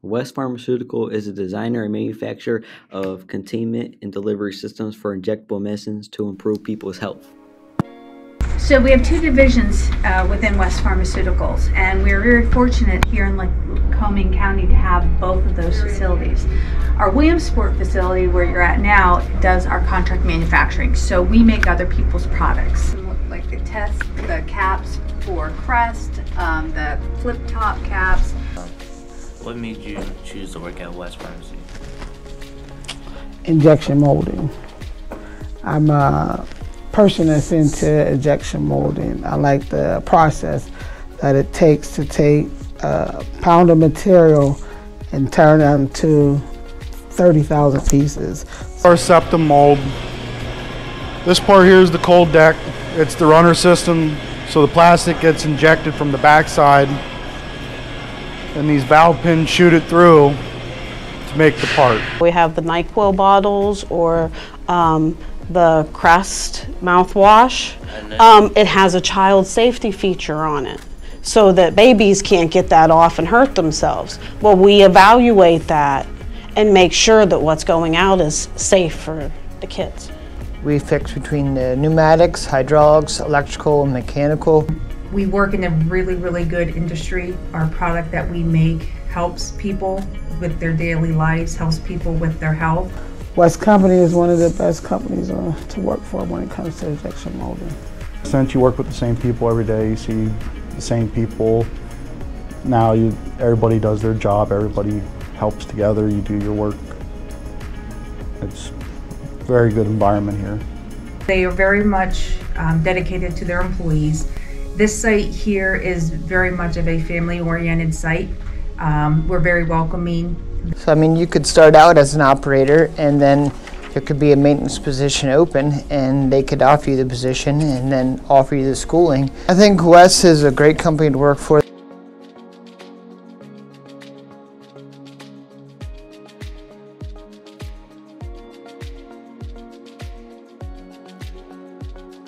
West Pharmaceutical is a designer and manufacturer of containment and delivery systems for injectable medicines to improve people's health. So we have two divisions within West Pharmaceuticals, and we're very fortunate here in Lycoming County to have both of those facilities. Our Williamsport facility, where you're at now, does our contract manufacturing. So we make other people's products, like the caps for Crest, the flip top caps. What made you choose to work at West Pharmacy? Injection molding. I'm a person that's into injection molding. I like the process that it takes to take a pound of material and turn it into 30,000 pieces. Our septum mold. This part here is the cold deck. It's the runner system, so the plastic gets injected from the backside, and these valve pins shoot it through to make the part. We have the NyQuil bottles or the Crest mouthwash. It has a child safety feature on it so that babies can't get that off and hurt themselves. Well, we evaluate that and make sure that what's going out is safe for the kids. We fix between the pneumatics, hydraulics, electrical, and mechanical. We work in a really, really good industry. Our product that we make helps people with their daily lives, helps people with their health. West Company is one of the best companies to work for when it comes to injection molding. Since you work with the same people every day, you see the same people. Now everybody does their job, everybody helps together, you do your work. It's a very good environment here. They are very much dedicated to their employees. This site here is very much of a family-oriented site. We're very welcoming. So, I mean, you could start out as an operator, and then there could be a maintenance position open, and they could offer you the position and then offer you the schooling. I think Wes is a great company to work for.